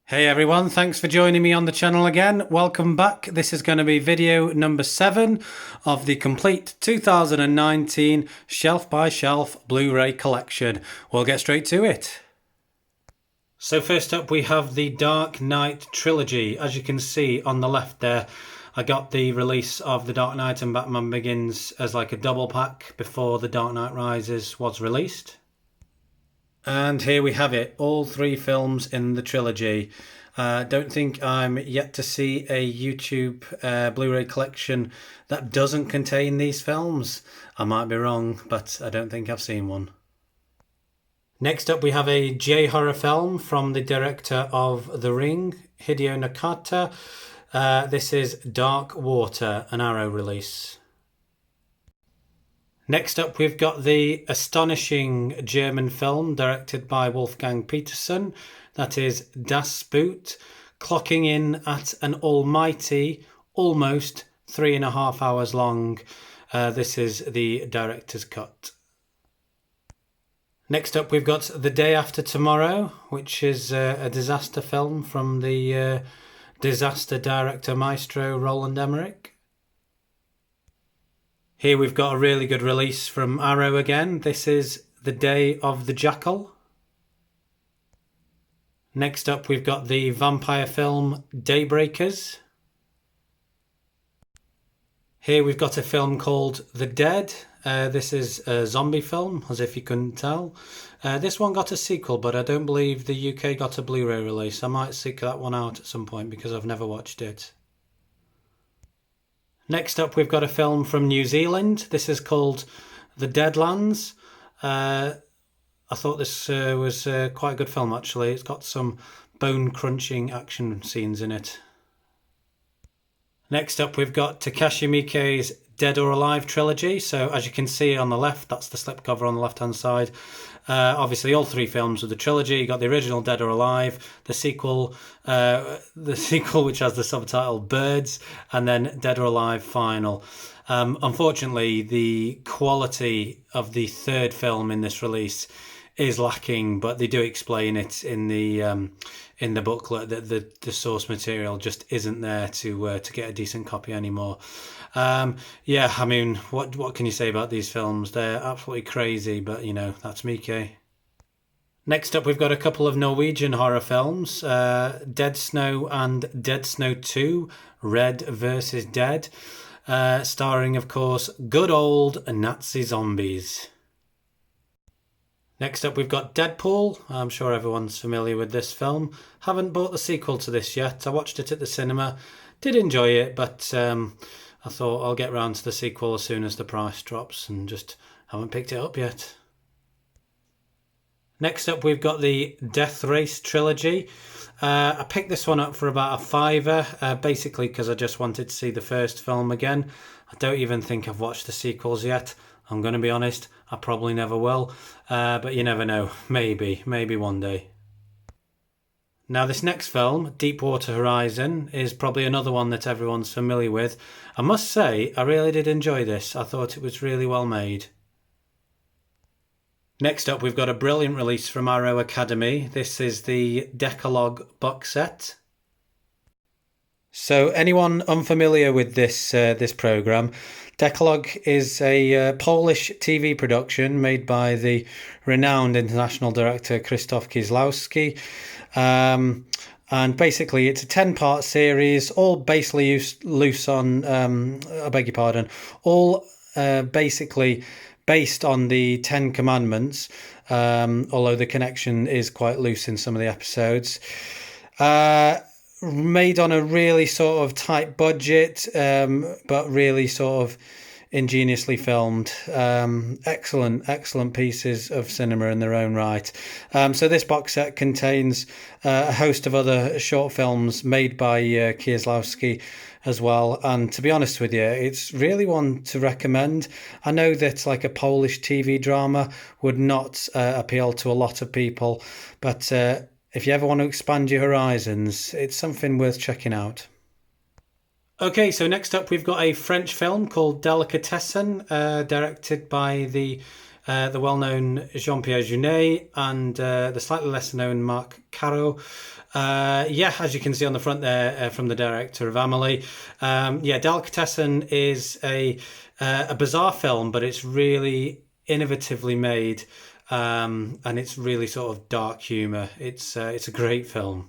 Hey everyone, thanks for joining me on the channel again. Welcome back. This is going to be video number 7 of the complete 2019 shelf by shelf Blu-ray collection. We'll get straight to it. So first up we have the Dark Knight Trilogy. As you can see on the left there, I got the release of The Dark Knight and Batman Begins as like a double pack before The Dark Knight Rises was released. And here we have it, all 3 films in the trilogy. Don't think I'm yet to see a YouTube Blu-ray collection that doesn't contain these films. I might be wrong, but I don't think I've seen one. Next up we have a J-horror film from the director of The Ring, Hideo Nakata. This is Dark Water, an Arrow release. Next up, we've got the astonishing German film directed by Wolfgang Petersen. That is Das Boot, clocking in at an almighty, almost 3.5 hours long. This is the director's cut. Next up, we've got The Day After Tomorrow, which is a disaster film from the disaster director maestro Roland Emmerich. Here we've got a really good release from Arrow again. This is The Day of the Jackal. Next up we've got the vampire film Daybreakers. Here we've got a film called The Dead. This is a zombie film, as if you couldn't tell. This one got a sequel, but I don't believe the UK got a Blu-ray release. I might seek that one out at some point because I've never watched it. Next up, we've got a film from New Zealand. This is called The Deadlands. I thought this was quite a good film, actually. It's got some bone-crunching action scenes in it. Next up, we've got Takashi Miike's Dead or Alive trilogy. So as you can see on the left, that's the slipcover on the left-hand side. Obviously, all 3 films of the trilogy. You got the original Dead or Alive, the sequel which has the subtitle Birds, and then Dead or Alive Final. Unfortunately, the quality of the 3rd film in this release is lacking, but they do explain it in the booklet that the source material just isn't there to get a decent copy anymore. Yeah, I mean, what can you say about these films? They're absolutely crazy, but you know, that's Miike. Next up, we've got a couple of Norwegian horror films, Dead Snow and Dead Snow 2, Red vs. Dead, starring, of course, good old Nazi zombies. Next up, we've got Deadpool. I'm sure everyone's familiar with this film. Haven't bought the sequel to this yet. I watched it at the cinema. Did enjoy it, but I thought I'll get round to the sequel as soon as the price drops, and just haven't picked it up yet. Next up, we've got the Death Race trilogy. I picked this one up for about £5, basically because I just wanted to see the first film again. I don't even think I've watched the sequels yet. I'm going to be honest, I probably never will. But you never know. Maybe one day. Now this next film, Deepwater Horizon, is probably another one that everyone's familiar with. I must say, I really did enjoy this. I thought it was really well made. Next up, we've got a brilliant release from Arrow Academy. This is the Decalogue box set. So anyone unfamiliar with this programme, Decalogue is a Polish TV production made by the renowned international director Krzysztof Kieslowski. And basically it's a 10-part series, all basically loose on, I beg your pardon, all basically based on the 10 Commandments, although the connection is quite loose in some of the episodes. Made on a really sort of tight budget, but really sort of ingeniously filmed. Excellent pieces of cinema in their own right. So this box set contains a host of other short films made by Kieslowski as well, and to be honest with you, it's really one to recommend. I know that like a Polish TV drama would not appeal to a lot of people, but if you ever want to expand your horizons, it's something worth checking out. Okay, so next up we've got a French film called Delicatessen, directed by the the well-known Jean-Pierre Jeunet and the slightly lesser-known Marc Caro. Yeah, as you can see on the front there, from the director of Amélie. Yeah, Delicatessen is a bizarre film, but it's really innovatively made, and it's really sort of dark humour. It's a great film.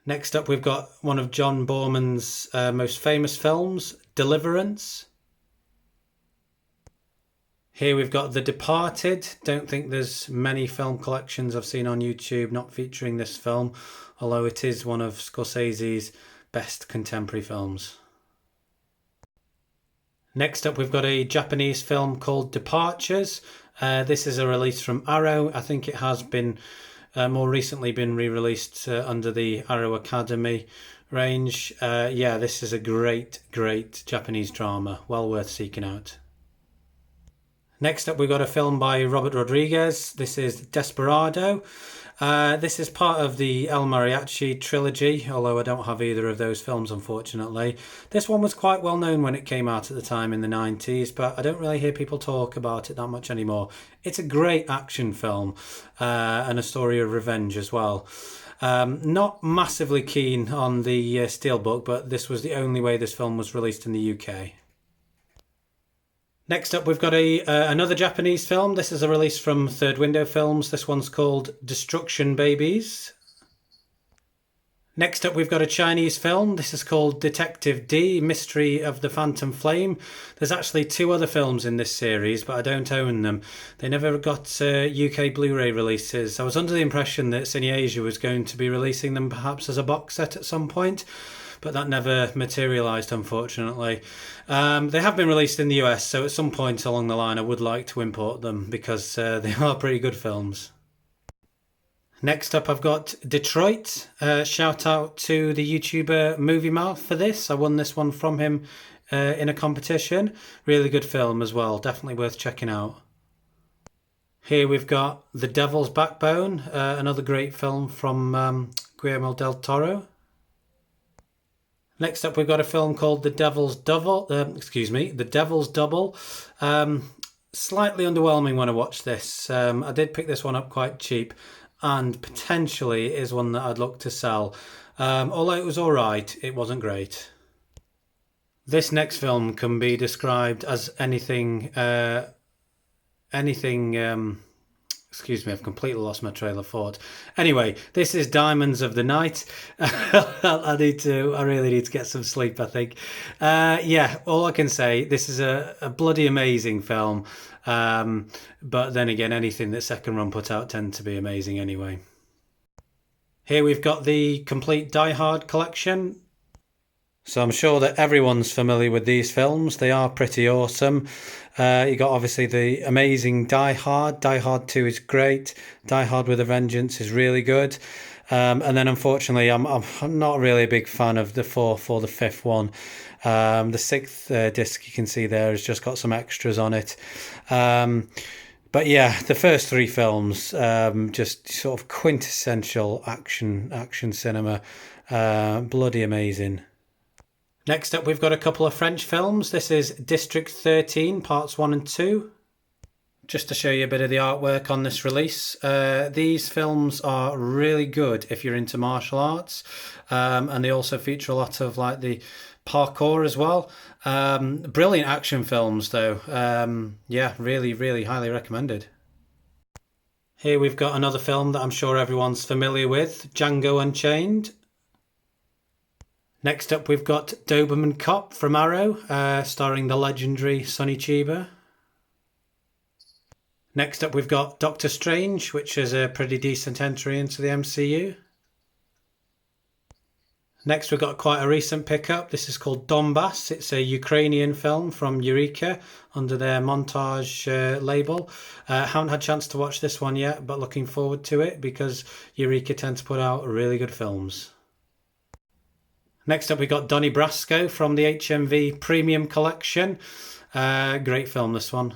Next up, we've got one of John Boorman's most famous films, Deliverance. Here we've got The Departed. Don't think there's many film collections I've seen on YouTube not featuring this film, although it is one of Scorsese's best contemporary films. Next up, we've got a Japanese film called Departures. This is a release from Arrow. I think it has been more recently been re-released under the Arrow Academy range. Yeah, this is a great Japanese drama, well worth seeking out. Next up, we've got a film by Robert Rodriguez. This is Desperado. This is part of the El Mariachi trilogy, although I don't have either of those films, unfortunately. This one was quite well known when it came out at the time in the 90s, but I don't really hear people talk about it that much anymore. It's a great action film, and a story of revenge as well. Not massively keen on the Steelbook, but this was the only way this film was released in the UK. Next up, we've got another Japanese film. This is a release from Third Window Films. This one's called Destruction Babies. Next up, we've got a Chinese film. This is called Detective D, Mystery of the Phantom Flame. There's actually 2 other films in this series, but I don't own them. They never got UK Blu-ray releases. I was under the impression that Cineasia was going to be releasing them perhaps as a box set at some point, but that never materialised, unfortunately. They have been released in the US, so at some point along the line I would like to import them because they are pretty good films. Next up, I've got Detroit. Shout out to the YouTuber Movie Mouth for this. I won this one from him in a competition. Really good film as well, definitely worth checking out. Here we've got The Devil's Backbone, another great film from Guillermo del Toro. Next up, we've got a film called The Devil's Double. The Devil's Double. Slightly underwhelming when I watched this. I did pick this one up quite cheap, and potentially is one that I'd look to sell. Although it was all right, it wasn't great. This next film can be described as anything. Excuse me, I've completely lost my trail of thought. Anyway, this is Diamonds of the Night. I really need to get some sleep, I think. Yeah, all I can say, this is a bloody amazing film. But then again, anything that Second Run put out tend to be amazing anyway. Here we've got the complete Die Hard collection. So I'm sure that everyone's familiar with these films. They are pretty awesome. You got obviously the amazing Die Hard. Die Hard 2 is great. Die Hard with a Vengeance is really good. And then unfortunately, I'm not really a big fan of the fourth or the fifth one. The sixth disc you can see there has just got some extras on it. But yeah, the first 3 films, just sort of quintessential action cinema. Bloody amazing. Next up, we've got a couple of French films. This is District 13, Parts 1 and 2. Just to show you a bit of the artwork on this release. These films are really good if you're into martial arts. And they also feature a lot of like the parkour as well. Brilliant action films though. Yeah, really highly recommended. Here we've got another film that I'm sure everyone's familiar with, Django Unchained. Next up, we've got Doberman Cop from Arrow, starring the legendary Sonny Chiba. Next up, we've got Doctor Strange, which is a pretty decent entry into the MCU. Next, we've got quite a recent pickup. This is called Domme Bus. It's a Ukrainian film from Eureka under their Montage label. Haven't had a chance to watch this one yet, but looking forward to it because Eureka tend to put out really good films. Next up, we got Donnie Brasco from the HMV Premium Collection. Great film, this one.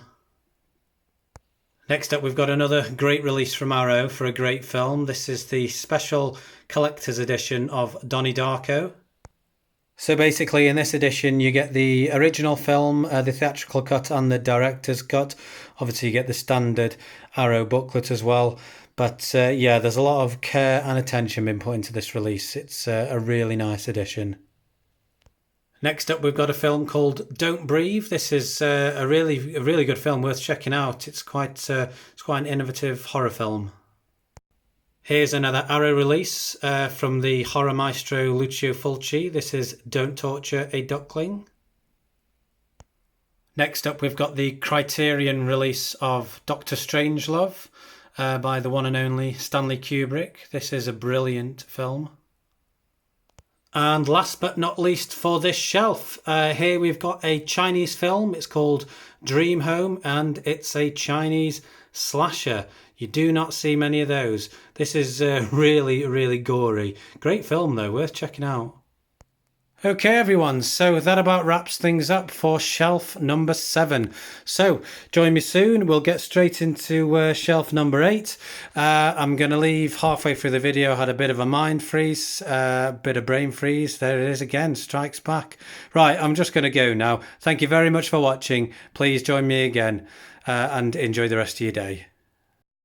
Next up, we've got another great release from Arrow for a great film. This is the special collector's edition of Donnie Darko. So basically, in this edition, you get the original film, the theatrical cut, and the director's cut. Obviously, you get the standard Arrow booklet as well. But yeah, there's a lot of care and attention been put into this release. It's a really nice edition. Next up, we've got a film called Don't Breathe. This is a really good film, worth checking out. It's quite an innovative horror film. Here's another Arrow release from the horror maestro Lucio Fulci. This is Don't Torture a Duckling. Next up, we've got the Criterion release of Doctor Strangelove by the one and only Stanley Kubrick. This is a brilliant film. And last but not least for this shelf, here we've got a Chinese film. It's called Dream Home, and it's a Chinese slasher. You do not see many of those. This is really gory. Great film though, worth checking out. Okay everyone, so that about wraps things up for shelf number 7. So join me soon, we'll get straight into shelf number 8. I'm going to leave halfway through the video, had a bit of a mind freeze, bit of brain freeze, there it is again, strikes back. Right, I'm just going to go now. Thank you very much for watching, please join me again and enjoy the rest of your day.